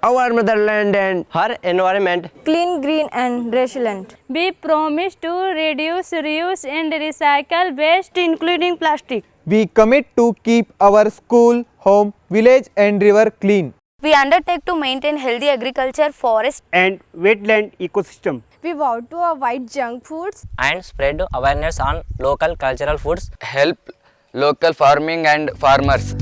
our motherland and her environment. Clean, green and resilient. We promise to reduce, reuse and recycle waste including plastic. We commit to keep our school, home, village and river clean. We undertake to maintain healthy agriculture, forest and wetland ecosystem. We vow to avoid junk foods And spread awareness on local cultural foods. Help local farming and farmers.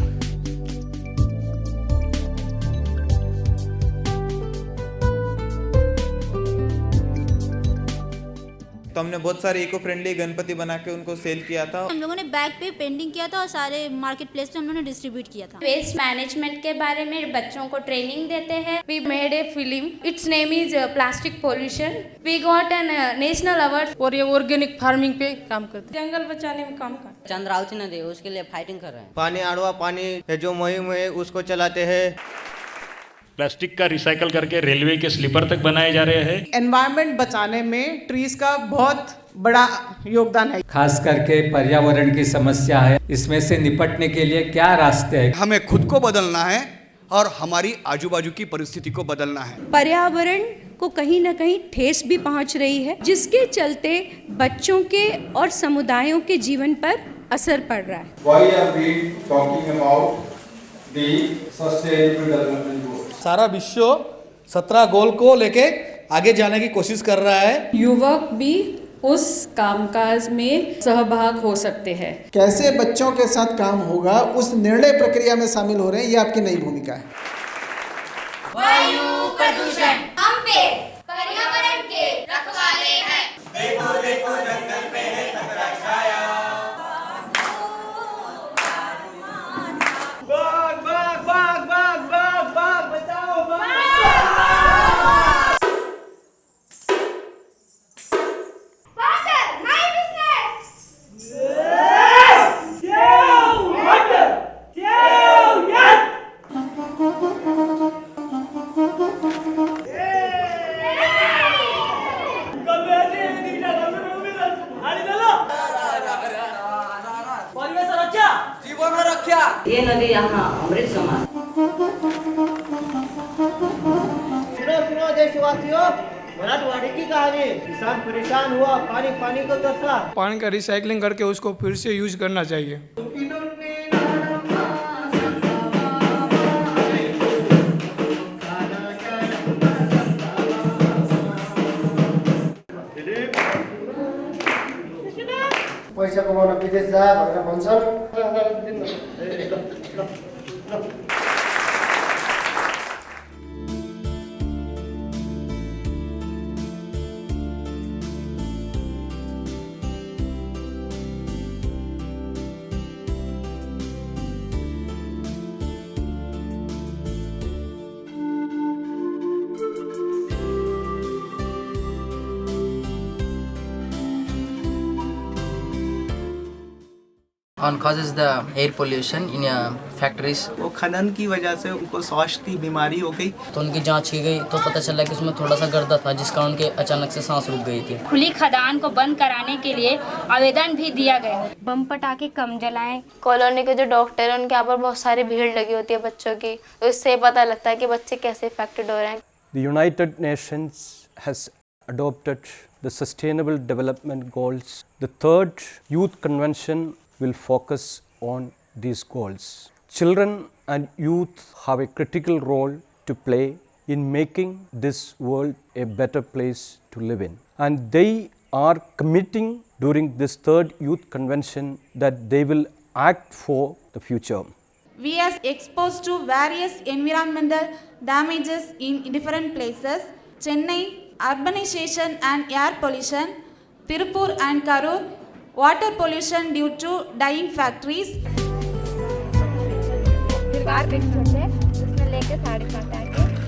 तो हमने बहुत सारे eco friendly Ganpati बना के उनको cell किया था। हम लोगों ने बैग पे पेंटिंग किया था और सारे मार्केट प्लेस पे हम लोगों ने डिस्ट्रीब्यूट किया था। वेस्ट मैनेजमेंट के बारे में बच्चों को ट्रेनिंग देते हैं। We made a film. Its name is plastic pollution. We got an national award और ये ऑर्गेनिक फार्मिंग पे काम करते हैं, जंगल बचाने में काम करते हैं। चंद्रावती नदी उसके लिए फाइटिंग कर रहे हैं। पानी आड़वा पानी जो मुहिम है उसको चलाते हैं। प्लास्टिक का रिसाइकल करके रेलवे के स्लीपर तक बनाए जा रहे हैं। एनवायरनमेंट बचाने में ट्रीज का बहुत बड़ा योगदान है। खास करके पर्यावरण की समस्या है, इसमें से निपटने के लिए क्या रास्ते हैं? हमें खुद को बदलना है और हमारी आजू बाजू की परिस्थिति को बदलना है। पर्यावरण को कहीं न कहीं ठेस भी पहुंच रही है, जिसके चलते बच्चों के और समुदायों के जीवन पर असर पड़ रहा है। Why are we talking about the sustainable development goals? सारा विश्व 17 गोल को लेके आगे जाने की कोशिश कर रहा है। युवक भी उस कामकाज में सहभाग हो सकते हैं। कैसे बच्चों के साथ काम होगा उस निर्णय प्रक्रिया में शामिल हो रहे हैं, ये आपकी नई भूमिका है। वायु प्रदूषण हम पे पर्यावरण के रखवाले हैं। देखो देखो जंगल में है खतरा छाया। बाग बाग बाग बाग बाग बाग बचाओ बाग। ये नदी यहाँ अमृत समान। सुनो देशवासियों, मराठवाड़ी की कहानी। किसान परेशान हुआ, पानी पानी को तरसा। पानी का रिसाइकलिंग करके उसको फिर से यूज करना चाहिए। पैसा कमाउन विदेश जा भनेर भन्छन्। On causes the air pollution in factories. वो खनन की वजह से उनको सांस की बीमारी हो गई। तो उनकी जांच की गई तो पता चला कि उसमें थोड़ा सा गर्दा था, जिसका उनके अचानक से सांस रुक गई थी। खुली खदान को बंद कराने के लिए आवेदन भी दिया गया। बम पटाखे कम जलाएं। कॉलोनी के जो डॉक्टर हैं उनके यहाँ पर बहुत सारी भीड़ लगी होती है बच्चों की, तो इससे पता लगता है कि बच्चे कैसे इफेक्टेड हो रहे हैं। the United Nations has adopted the Sustainable Development Goals. The third Youth Convention will focus on these goals. Children and youth have a critical role to play in making this world a better place to live in. And they are committing during this third youth convention that they will act for the future. We are exposed to various environmental damages in different places. Chennai, urbanization and air pollution, Tirupur and Karur, water pollution due to dying factories.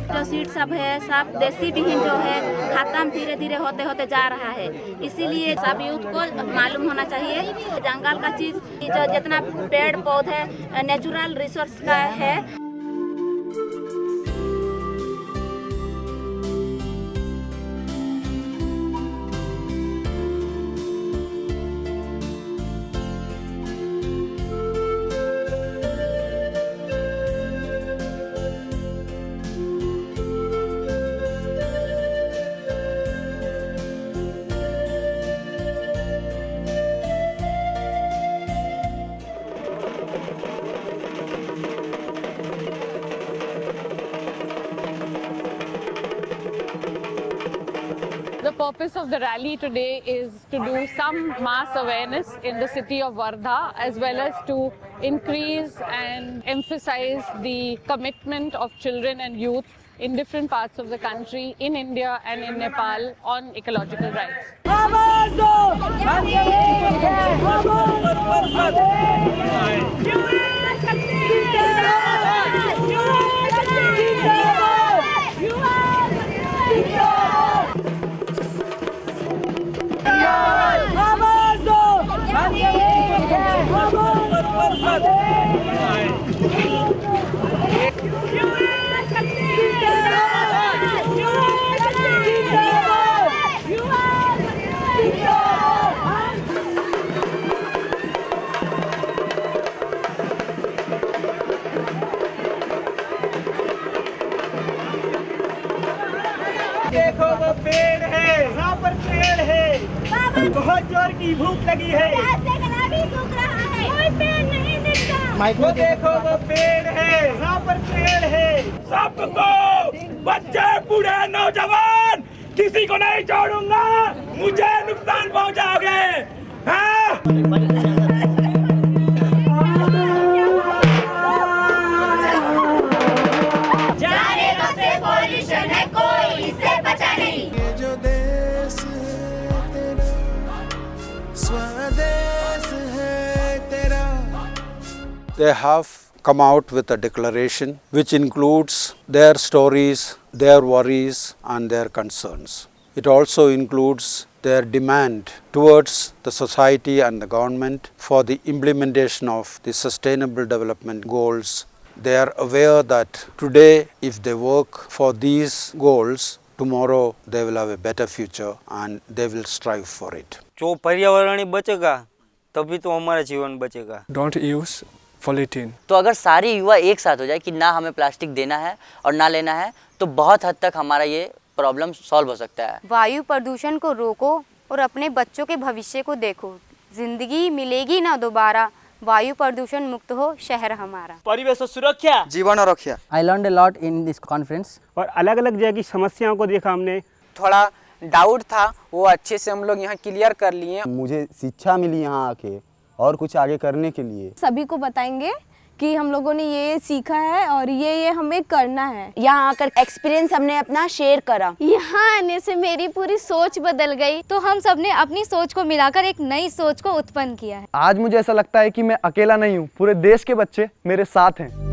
जो seed सब है सब देसी विहीन जो है खत्म धीरे धीरे होते होते जा रहा है, इसीलिए सब यूथ को मालूम होना चाहिए जंगल का चीज जो जितना पेड़ पौधे नेचुरल रिसोर्स का है। purpose of the rally today is to do some mass awareness in the city of Wardha, as well as to increase and emphasize the commitment of children and youth in different parts of the country, in India and in Nepal, on ecological rights. देखो वो पेड़ है, वहाँ पर पेड़ है, बहुत जोर की भूख लगी है, कोई पेड़ नहीं दिखता। वो देखो वो पेड़ है, वहाँ पर पेड़ है, सबको, बच्चे बूढ़े नौजवान, किसी को नहीं छोड़ूंगा, मुझे नुकसान पहुँचाओगे, हाँ? They have come out with a declaration which includes their stories, their worries and their concerns. It also includes their demand towards the society and the government for the implementation of the Sustainable Development Goals. They are aware that today if they work for these goals, tomorrow they will have a better future and they will strive for it. जो पर्यावरण बचेगा तभी तो हमारा जीवन बचेगा. Don't use polythene. तो अगर सारे युवा एक साथ हो जाए कि ना हमें प्लास्टिक देना है और ना लेना है, तो बहुत हद तक हमारा ये प्रॉब्लम सॉल्व हो सकता है. वायु प्रदूषण को रोको और अपने बच्चों के भविष्य को देखो. जिंदगी मिलेगी ना दोबारा, वायु प्रदूषण मुक्त हो शहर हमारा. परिवेश सुरक्षा, जीवन रक्षा. I learned a lot in this conference. और अलग अलग जगह की समस्याओं को देखा हमने. थोड़ा डाउट था वो अच्छे से हम लोग यहाँ क्लियर कर लिए. मुझे शिक्षा मिली यहाँ आके और कुछ आगे करने के लिए. सभी को बताएंगे कि हम लोगों ने ये सीखा है और ये हमें करना है. यहाँ आकर एक्सपीरियंस हमने अपना शेयर करा. यहाँ आने से मेरी पूरी सोच बदल गई. तो हम सब ने अपनी सोच को मिलाकर एक नई सोच को उत्पन्न किया है. आज मुझे ऐसा लगता है कि मैं अकेला नहीं हूँ, पूरे देश के बच्चे मेरे साथ हैं.